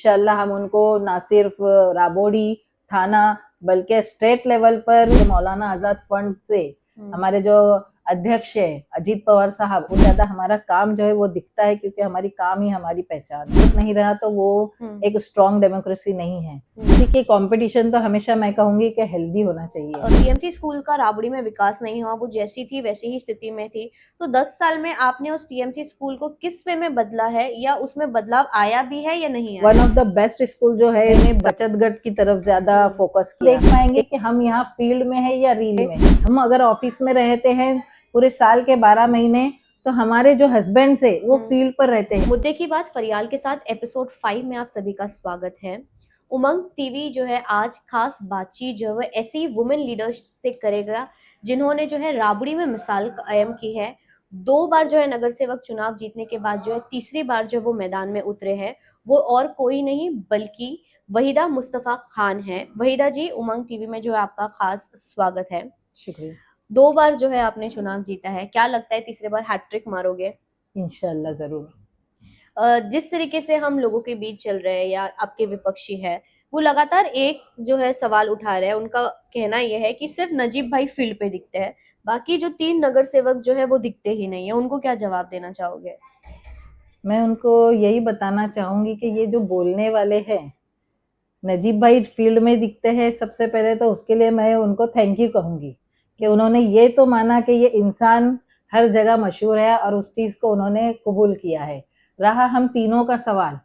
इंशाल्लाह हम उनको ना सिर्फ राबोड़ी थाना बल्कि स्टेट लेवल पर मौलाना आजाद फंड से हमारे जो अध्यक्ष है अजीत पवार साहब, वो ज्यादा हमारा काम जो है वो दिखता है, क्योंकि हमारी काम ही हमारी पहचान है। नहीं रहा तो वो एक स्ट्रॉन्ग डेमोक्रेसी नहीं है। देखिए, कंपटीशन तो हमेशा मैं कहूंगी कि हेल्दी होना चाहिए। टीएमसी स्कूल का राबड़ी में विकास नहीं हुआ, वो जैसी थी वैसी ही स्थिति में थी। तो 10 साल में आपने उस टीएमसी स्कूल को किस वे में बदला है, या उसमें बदलाव आया भी है या नहीं आया? One of the best school जो है इन्हें बचतगढ़ की तरफ ज्यादा फोकस किया। देख पाएंगे कि हम यहाँ फील्ड में है या रील में। हम अगर ऑफिस में रहते हैं पूरे साल के 12 महीने, तो हमारे जो हस्बैंड है वो फील्ड पर रहते हैं। मुद्दे की बात फरियाल के साथ एपिसोड 5 में आप सभी का स्वागत है। उमंग टीवी जो है आज खास बातचीत जो है ऐसी वुमेन लीडर्स से करेगा जिन्होंने जो है राबड़ी में मिसाल कायम की है। 2 बार जो है नगर सेवक चुनाव जीतने के बाद जो है तीसरी बार जो वो मैदान में उतरे हैं, वो और कोई नहीं बल्कि वहीदा मुस्तफा खान है। वहीदा जी, उमंग टीवी में जो है आपका खास स्वागत है। शुक्रिया। 2 बार जो है आपने चुनाव जीता है, क्या लगता है तीसरे बार हैट्रिक मारोगे? इंशाल्लाह जरूर। जिस तरीके से हम लोगों के बीच चल रहे हैं या आपके विपक्षी है, वो लगातार एक जो है सवाल उठा रहे हैं। उनका कहना यह है कि सिर्फ नजीब भाई फील्ड पे दिखते हैं, बाकी जो 3 नगर सेवक जो है वो दिखते ही नहीं है। उनको क्या जवाब देना चाहोगे? मैं उनको यही बताना चाहूंगी कि ये जो बोलने वाले हैं, नजीब भाई फील्ड में दिखते हैं, सबसे पहले तो उसके लिए मैं उनको थैंक यू कहूंगी कि उन्होंने ये तो माना कि ये इंसान हर जगह मशहूर है और उस चीज को उन्होंने कबूल किया है। रहा हम तीनों का सवाल,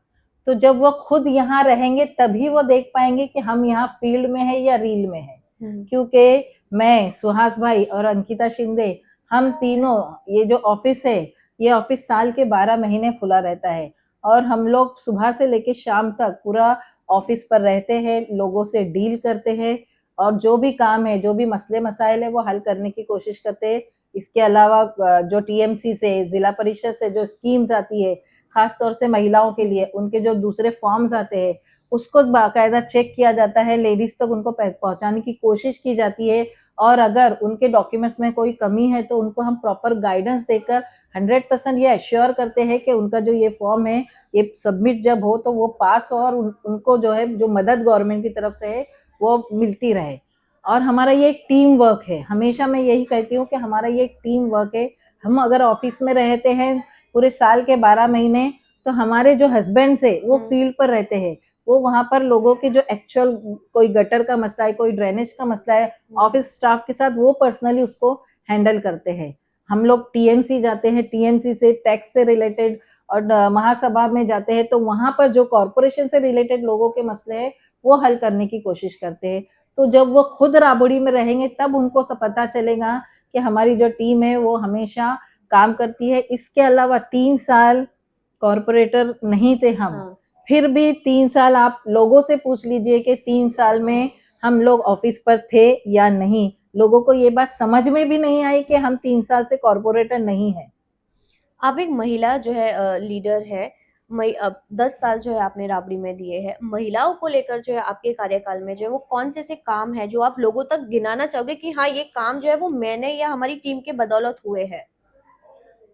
तो जब वो खुद यहाँ रहेंगे तभी वो देख पाएंगे कि हम यहाँ फील्ड में है या रील में है। क्योंकि मैं, सुहास भाई और अंकिता शिंदे, हम तीनों, ये जो ऑफिस है, ये ऑफिस साल के 12 महीने खुला रहता है और हम लोग सुबह से लेकर शाम तक पूरा ऑफिस पर रहते हैं, लोगों से डील करते हैं और जो भी काम है, जो भी मसले मसाइल है वो हल करने की कोशिश करते हैं। इसके अलावा जो टीएमसी से, जिला परिषद से जो स्कीम्स आती है खास तौर से महिलाओं के लिए, उनके जो दूसरे फॉर्म्स आते हैं उसको बाकायदा चेक किया जाता है, लेडीज तक उनको पहुंचाने की कोशिश की जाती है और अगर उनके डॉक्यूमेंट्स में कोई कमी है तो उनको हम प्रॉपर गाइडेंस देकर 100% ये एश्योर करते हैं कि उनका जो ये फॉर्म है ये सबमिट जब हो तो वो पास हो और उनको जो है जो मदद गवर्नमेंट की तरफ से है वो मिलती रहे। और हमारा ये एक टीम वर्क है, हमेशा मैं यही कहती हूँ कि हमारा ये एक टीम वर्क है। हम अगर ऑफिस में रहते हैं पूरे साल के 12 महीने, तो हमारे जो हस्बैंड है वो फील्ड पर रहते हैं, वो वहां पर लोगों के जो एक्चुअल कोई गटर का मसला है, कोई ड्रेनेज का मसला है, ऑफिस स्टाफ के साथ वो पर्सनली उसको हैंडल करते हैं। हम लोग टीएमसी जाते हैं, टीएमसी से टैक्स से रिलेटेड और महासभा में जाते हैं तो वहां पर जो कॉरपोरेशन से रिलेटेड लोगों के मसले हैं वो हल करने की कोशिश करते हैं। तो जब वो खुद राबड़ी में रहेंगे तब उनको तो पता चलेगा कि हमारी जो टीम है वो हमेशा काम करती है। इसके अलावा 3 साल कॉरपोरेटर नहीं थे हम, फिर भी 3 साल आप लोगों से पूछ लीजिए कि 3 साल में हम लोग ऑफिस पर थे या नहीं। लोगों को ये बात समझ में भी नहीं आई कि हम 3 साल से कॉरपोरेटर नहीं है। आप एक महिला जो है लीडर है। अब 10 साल जो है आपने राबड़ी में दिए हैं, महिलाओं को लेकर जो है आपके कार्यकाल में जो है वो कौन से काम है जो आप लोगों तक गिनाना चाहोगे कि हाँ ये काम जो है वो मैंने या हमारी टीम के बदौलत हुए हैं?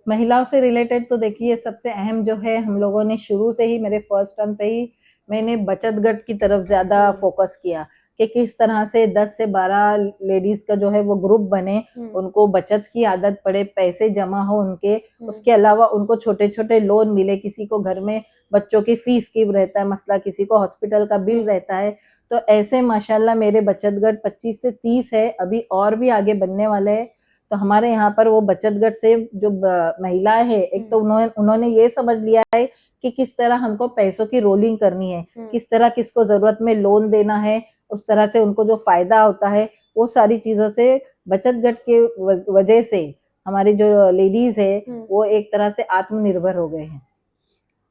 महिलाओं से रिलेटेड तो देखिए सबसे अहम जो है, हम लोगों ने शुरू से ही, मेरे फर्स्ट टर्म से ही मैंने बचत गट की तरफ ज्यादा फोकस किया कि किस तरह से 10 से 12 लेडीज का जो है वो ग्रुप बने, उनको बचत की आदत पड़े, पैसे जमा हो उनके। उसके अलावा उनको छोटे छोटे लोन मिले, किसी को घर में बच्चों की फीस की रहता है मसला, किसी को हॉस्पिटल का बिल रहता है। तो ऐसे माशाल्लाह मेरे बचत गट 25 से 30 है, अभी और भी आगे बनने वाले हैं। तो हमारे यहाँ पर वो बचत गट से जो महिलाएं हैं, एक तो उन्होंने ये समझ लिया है कि किस तरह हमको पैसों की रोलिंग करनी है, किस तरह किसको जरूरत में लोन देना है, उस तरह से उनको जो फायदा होता है वो सारी चीजों से बचत गट के वजह से हमारी जो लेडीज है वो एक तरह से आत्मनिर्भर हो गए हैं।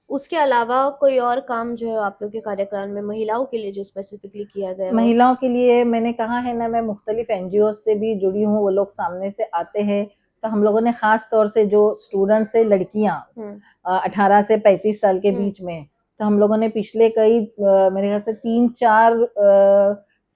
उसके अलावा कोई और काम जो है आप लोग के कार्यकाल में महिलाओं के लिए जो स्पेसिफिकली किया गया है? महिलाओं के लिए मैंने कहा है ना, मैं मुख्तलिफ एनजीओ से भी जुड़ी हूँ, वो लोग सामने से आते हैं। तो हम लोगों ने खास तौर से जो स्टूडेंट्स है, लड़कियां 18 से 35 साल के बीच में, तो हम लोगों ने पिछले कई मेरे ख्याल से 3-4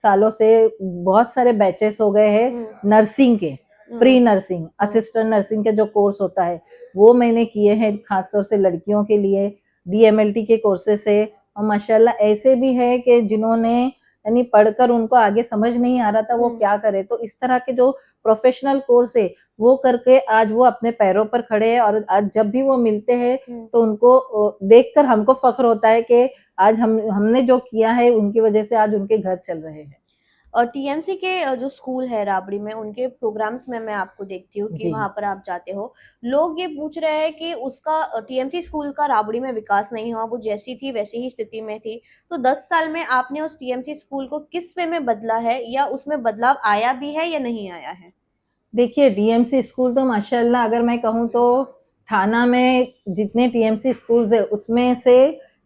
सालों से बहुत सारे बैचेस हो गए हैं नर्सिंग के, फ्री नर्सिंग, असिस्टेंट नर्सिंग के जो कोर्स होता है वो मैंने किए हैं खासतौर से लड़कियों के लिए। डीएमएलटी के कोर्सेस है और माशाल्लाह ऐसे भी है कि जिन्होंने यानी पढ़कर उनको आगे समझ नहीं आ रहा था वो क्या करे, तो इस तरह के जो प्रोफेशनल कोर्स है वो करके आज वो अपने पैरों पर खड़े हैं। और आज जब भी वो मिलते हैं तो उनको देखकर हमको फख्र होता है कि आज हमने जो किया है उनकी वजह से आज उनके घर चल रहे हैं। और टीएमसी के जो स्कूल है राबड़ी में, उनके प्रोग्राम्स में मैं आपको देखती हूँ कि वहां पर आप जाते हो, लोग ये पूछ रहे हैं कि उसका टीएमसी स्कूल का राबड़ी में विकास नहीं हुआ, वो जैसी थी वैसी ही स्थिति में थी। तो 10 साल में आपने उस टीएमसी स्कूल को किस वे में बदला है, या उसमें बदलाव आया भी है या नहीं आया है? देखिए टीएमसी स्कूल तो माशाल्लाह अगर मैं कहूँ तो थाना में जितने टीएमसी स्कूल्स है उसमें से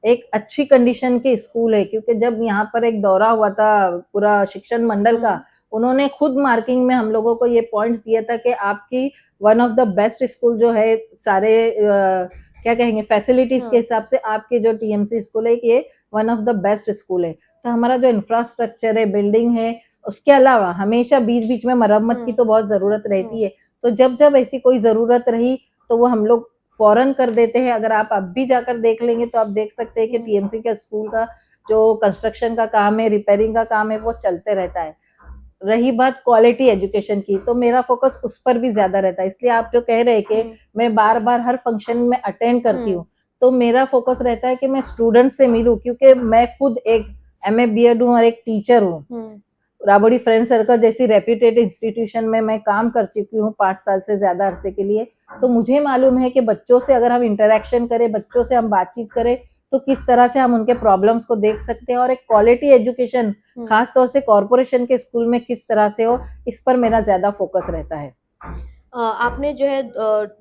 एक अच्छी कंडीशन के स्कूल है, क्योंकि जब यहाँ पर एक दौरा हुआ था पूरा शिक्षण मंडल का, उन्होंने खुद मार्किंग में हम लोगों को ये पॉइंट्स दिया था कि आपकी one of the best school जो है सारे क्या कहेंगे फैसिलिटीज के हिसाब से आपके जो टीएमसी स्कूल है ये one of the best school है। तो हमारा जो इंफ्रास्ट्रक्चर है, बिल्डिंग है, उसके अलावा हमेशा बीच बीच में मरम्मत की तो बहुत जरूरत रहती है। तो जब जब ऐसी कोई जरूरत रही तो वो हम लोग फौरन कर देते हैं। अगर आप अब भी जाकर देख लेंगे तो आप देख सकते हैं कि टीएमसी के स्कूल का जो कंस्ट्रक्शन का काम है, रिपेयरिंग का काम है, वो चलते रहता है। रही बात क्वालिटी एजुकेशन की, तो मेरा फोकस उस पर भी ज्यादा रहता है। इसलिए आप जो कह रहे हैं कि मैं बार बार हर फंक्शन में अटेंड करती हूँ, तो मेरा फोकस रहता है कि मैं स्टूडेंट से मिलूं, क्योंकि मैं खुद एक MA BEd हूँ और एक टीचर हूँ। राबड़ी फ्रेंड सर्कल जैसी रेप्यूटेड इंस्टीट्यूशन में मैं काम कर चुकी हूँ 5 साल से ज्यादा अरसे के लिए। तो मुझे मालूम है कि बच्चों से अगर हम इंटरेक्शन करें, बच्चों से हम बातचीत करें, तो किस तरह से हम उनके प्रॉब्लम्स को देख सकते हैं, और एक क्वालिटी एजुकेशन खास तौर से कॉरपोरेशन के स्कूल में किस तरह से हो, इस पर मेरा ज्यादा फोकस रहता है। आपने जो है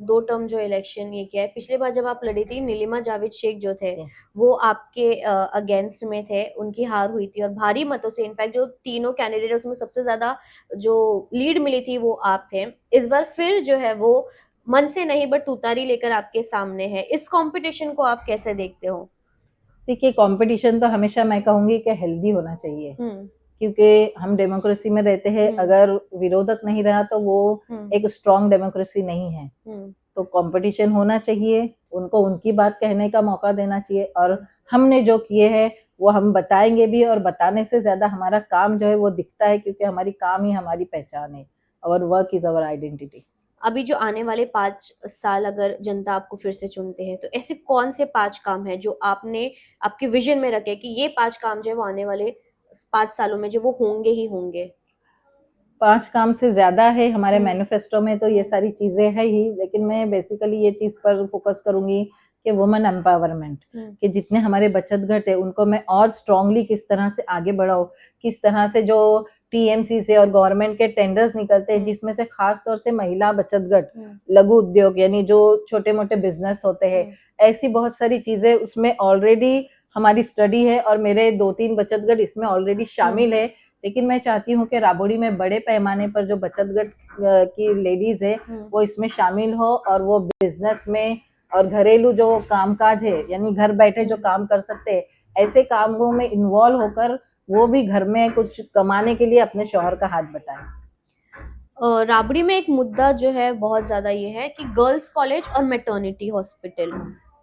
2 टर्म जो इलेक्शन ये किया है, पिछली बार जब आप लड़ी थी नीलिमा जावेद शेख जो थे वो आपके अगेंस्ट में थे, उनकी हार हुई थी और भारी मतों से, इनफैक्ट जो तीनों कैंडिडेट उसमें सबसे ज्यादा जो लीड मिली थी वो आप थे। इस बार फिर जो है वो मन से नहीं बट तुतारी लेकर आपके सामने है, इस कंपटीशन को आप कैसे देखते हो? देखिए कंपटीशन तो हमेशा मैं कहूंगी कि हेल्दी होना चाहिए, क्योंकि हम डेमोक्रेसी में रहते हैं। अगर विरोधक नहीं रहा तो वो एक स्ट्रॉन्ग डेमोक्रेसी नहीं है। तो कंपटीशन होना चाहिए, उनको उनकी बात कहने का मौका देना चाहिए, और हमने जो किए हैं वो हम बताएंगे भी, और बताने से ज्यादा हमारा काम जो है वो दिखता है, क्योंकि हमारी काम ही हमारी पहचान है। Our work is our identity. अभी जो आने वाले 5 साल अगर जनता आपको फिर से चुनते हैं, तो ऐसे कौन से 5 काम है जो आपने आपके विजन में रखे कि ये 5 काम जो है वो आने वाले 5 सालों में जो वो होंगे ही होंगे? 5 काम से ज्यादा है हमारे मैनिफेस्टो में, तो ये सारी चीजें है ही, लेकिन मैं बेसिकली ये चीज पर फोकस करूंगी कि वुमेन एम्पावरमेंट, कि जितने हमारे बचत घट है उनको मैं और स्ट्रांगली किस तरह से आगे बढ़ाऊं, किस तरह से जो टीएमसी से और गवर्नमेंट के टेंडर्स निकलते हैं जिसमें से खास तौर से महिला बचत घट, लघु उद्योग यानी जो छोटे मोटे बिजनेस होते हैं, ऐसी बहुत सारी चीजें उसमें ऑलरेडी हमारी स्टडी है, और मेरे 2-3 बचत घट इसमें ऑलरेडी शामिल है। लेकिन मैं चाहती हूँ कि राबड़ी में बड़े पैमाने पर जो बचत घट की लेडीज है वो इसमें शामिल हो, और वो बिजनेस में और घरेलू जो कामकाज है यानी घर बैठे जो काम कर सकते हैं, ऐसे कामों में इन्वॉल्व होकर वो भी घर में कुछ कमाने के लिए अपने शौहर का हाथ बटाएं। राबड़ी में एक मुद्दा जो है बहुत ज्यादा ये है कि गर्ल्स कॉलेज और मैटर्निटी हॉस्पिटल,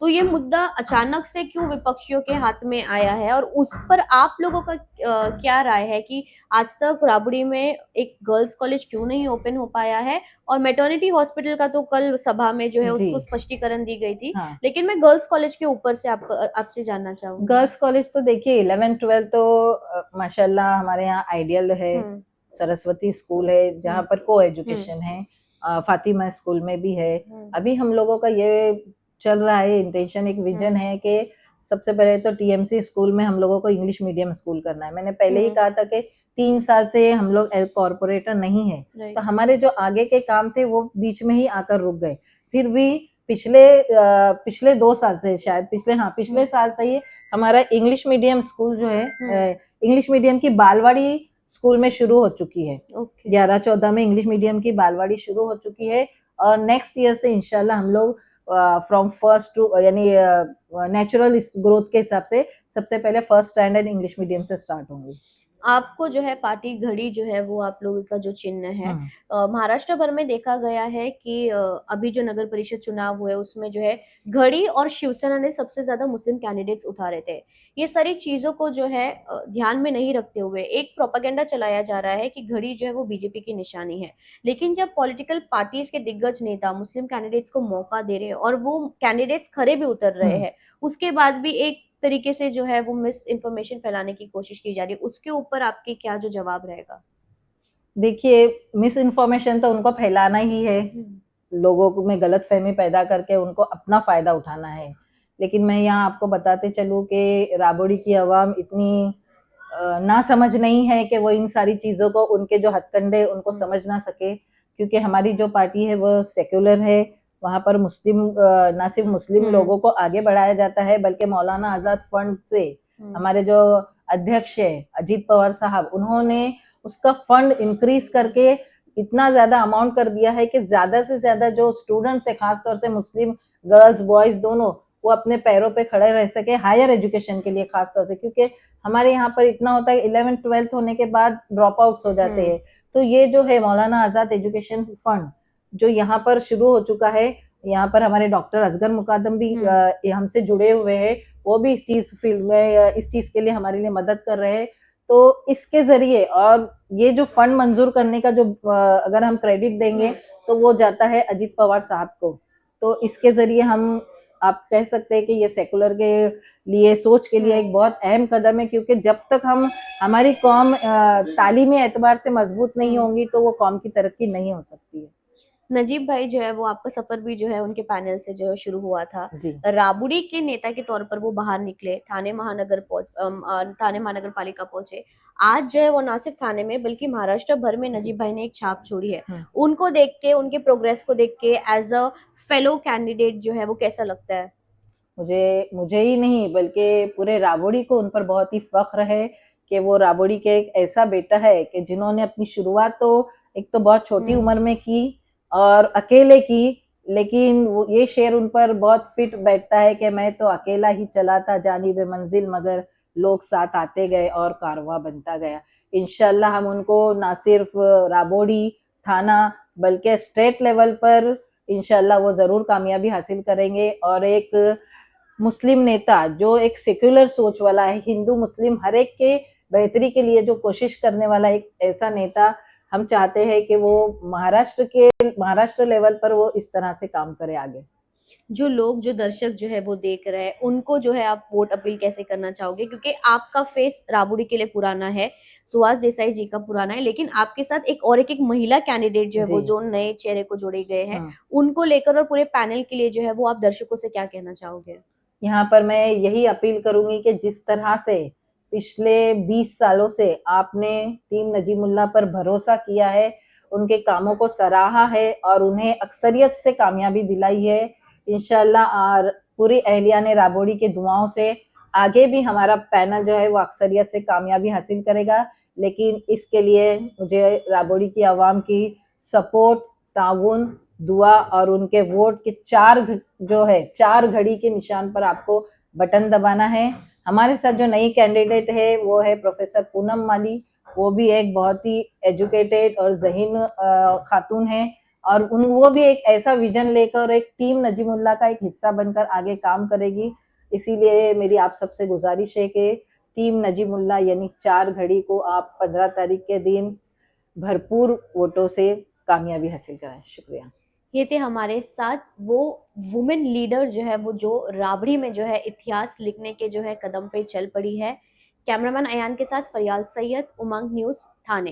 तो ये मुद्दा अचानक से क्यों विपक्षियों के हाथ में आया है, और उस पर आप लोगों का क्या राय है कि आज तक राबड़ी में एक गर्ल्स कॉलेज क्यों नहीं ओपन हो पाया है? और मैटर्निटी हॉस्पिटल का तो कल सभा में जो है उसको स्पष्टीकरण दी गई थी। हाँ। लेकिन मैं गर्ल्स कॉलेज के ऊपर से आपसे जानना चाहूंगी। गर्ल्स कॉलेज तो देखिए 11-12 तो माशाल्लाह हमारे यहाँ आइडियल है, सरस्वती स्कूल है जहाँ पर को एजुकेशन है, फातिमा स्कूल में भी है। अभी हम लोगों का ये चल रहा है इंटेंशन, एक विजन है कि सबसे पहले तो टीएमसी स्कूल में हम लोगों को इंग्लिश मीडियम स्कूल करना है। मैंने पहले ही कहा था कि 3 साल से हम लोग कॉर्पोरेटर नहीं है, तो हमारे जो आगे के काम थे वो बीच में ही आकर रुक गए। फिर भी पिछले 2 साल से शायद पिछले साल से ही हमारा इंग्लिश मीडियम स्कूल जो है इंग्लिश मीडियम की बालवाड़ी स्कूल में शुरू हो चुकी है। 11-14 में इंग्लिश मीडियम की बालवाड़ी शुरू हो चुकी है, और नेक्स्ट ईयर से इंशाल्लाह हम लोग फ्रॉम फर्स्ट टू यानी नेचुरल ग्रोथ के हिसाब से सबसे पहले फर्स्ट स्टैंडर्ड इंग्लिश मीडियम से स्टार्ट होंगे। आपको जो है पार्टी घड़ी जो है वो आप लोगों का जो चिन्ह है, महाराष्ट्र भर में देखा गया है कि अभी जो नगर परिषद चुनाव हुए उसमें जो है घड़ी और शिवसेना ने सबसे ज्यादा मुस्लिम कैंडिडेट्स उतारे थे। ये सारी चीजों को जो है ध्यान में नहीं रखते हुए एक प्रोपेगेंडा चलाया जा रहा है कि घड़ी जो है वो बीजेपी की निशानी है। लेकिन जब पॉलिटिकल पार्टीज के दिग्गज नेता मुस्लिम कैंडिडेट्स को मौका दे रहे हैं और वो कैंडिडेट्स खरे भी उतर रहे हैं, उसके बाद भी एक तरीके से जो है वो मिस इन्फॉर्मेशन फैलाने की कोशिश की जा रही है, उसके ऊपर आपके क्या जो जवाब रहेगा? देखिए, मिस इन्फॉर्मेशन तो उनको फैलाना ही है, लोगों में गलत फहमी पैदा करके उनको अपना फायदा उठाना है। लेकिन मैं यहाँ आपको बताते चलूँ कि राबड़ी की आवाम इतनी ना समझ नहीं है कि वो इन सारी चीज़ों को, उनके जो हथकंडे उनको समझ ना सके, क्योंकि हमारी जो पार्टी है वो सेक्युलर है। वहाँ पर मुस्लिम ना सिर्फ मुस्लिम लोगों को आगे बढ़ाया जाता है, बल्कि मौलाना आज़ाद फंड से हमारे जो अध्यक्ष है अजीत पवार साहब, उन्होंने उसका फंड इंक्रीज करके इतना ज्यादा अमाउंट कर दिया है कि ज्यादा से ज्यादा जो स्टूडेंट्स है, खासतौर से मुस्लिम गर्ल्स बॉयज दोनों, वो अपने पैरों पे खड़े रह सके हायर एजुकेशन के लिए, खासतौर से क्योंकि हमारे यहाँ पर इतना होता है 11th-12th होने के बाद ड्रॉप आउट्स हो जाते हैं। तो ये जो है मौलाना आजाद एजुकेशन फंड जो यहाँ पर शुरू हो चुका है, यहाँ पर हमारे डॉक्टर असगर मुकादम भी हमसे जुड़े हुए हैं, वो भी इस चीज फील्ड में इस चीज के लिए हमारे लिए मदद कर रहे हैं। तो इसके जरिए, और ये जो फंड मंजूर करने का जो अगर हम क्रेडिट देंगे तो वो जाता है अजीत पवार साहब को। तो इसके जरिए हम, आप कह सकते हैं कि ये सेकुलर के लिए, सोच के लिए एक बहुत अहम कदम है, क्योंकि जब तक हम, हमारी कौम तालीमी एतबार से मजबूत नहीं होंगी तो वो कौम की तरक्की नहीं हो सकती है। नजीब भाई जो है वो आपका सफर भी जो है उनके पैनल से जो है शुरू हुआ था। जी। राबड़ी के नेता के तौर पर वो बाहर निकले, थाने महानगर पालिका पहुंचे। आज जो है वो ना सिर्फ थाने में बल्कि महाराष्ट्र भर में नजीब भाई ने एक छाप छोड़ी है। उनको देख के, उनके प्रोग्रेस को देख के एज अ फेलो कैंडिडेट जो है वो कैसा लगता है? मुझे ही नहीं बल्कि पूरे राबड़ी को उन पर बहुत ही फख्र है कि वो राबड़ी के एक ऐसा बेटा है कि जिन्होंने अपनी शुरुआत तो एक तो बहुत छोटी उम्र में की और अकेले की, लेकिन वो ये शेर उन पर बहुत फिट बैठता है कि मैं तो अकेला ही चला था जानिबे मंजिल, मगर लोग साथ आते गए और कारवां बनता गया। इंशाल्लाह हम उनको ना सिर्फ राबड़ी थाना बल्कि स्टेट लेवल पर इंशाल्लाह वो जरूर कामयाबी हासिल करेंगे, और एक मुस्लिम नेता जो एक सेक्युलर सोच वाला है, हिंदू मुस्लिम हर एक के बेहतरी के लिए जो कोशिश करने वाला एक ऐसा नेता हम चाहते हैं कि वो महाराष्ट्र लेवल पर वो इस तरह से काम करे आगे। जो लोग, जो दर्शक जो है वो देख रहे हैं, उनको जो है आप वोट अपील कैसे करना चाहोगे? क्योंकि आपका फेस राबड़ी के लिए पुराना है, सुहास देसाई जी का पुराना है, लेकिन आपके साथ एक महिला कैंडिडेट जो है वो, जो नए चेहरे को जोड़े गए हैं, उनको लेकर और पूरे पैनल के लिए जो है वो आप दर्शकों से क्या कहना चाहोगे? यहाँ पर मैं यही अपील करूंगी कि जिस तरह से पिछले 20 सालों से आपने टीम नजीमुल्लाह पर भरोसा किया है, उनके कामों को सराहा है और उन्हें अक्सरियत से कामयाबी दिलाई है, इंशाल्लाह और पूरी अहलिया ने राबड़ी के दुआओं से आगे भी हमारा पैनल जो है वो अक्सरियत से कामयाबी हासिल करेगा। लेकिन इसके लिए मुझे राबड़ी की आवाम की सपोर्ट, ताउन, दुआ और उनके वोट के चार घड़ी के निशान पर आपको बटन दबाना है। हमारे साथ जो नई कैंडिडेट है वो है प्रोफेसर पूनम माली, वो भी एक बहुत ही एजुकेटेड और ज़हीन खातून है, और वो भी एक ऐसा विजन लेकर एक टीम नजीमुल्लाह का एक हिस्सा बनकर आगे काम करेगी। इसीलिए मेरी आप सबसे गुजारिश है कि टीम नजीमुल्लाह यानी 4 घड़ी को आप 15 तारीख के दिन भरपूर वोटों से कामयाबी हासिल कराएं। शुक्रिया। ये थे हमारे साथ वो वुमेन लीडर जो है वो, जो राबड़ी में जो है इतिहास लिखने के जो है कदम पे चल पड़ी है। कैमरामैन अयान के साथ फरियाल सैयद, उमंग न्यूज, थाने।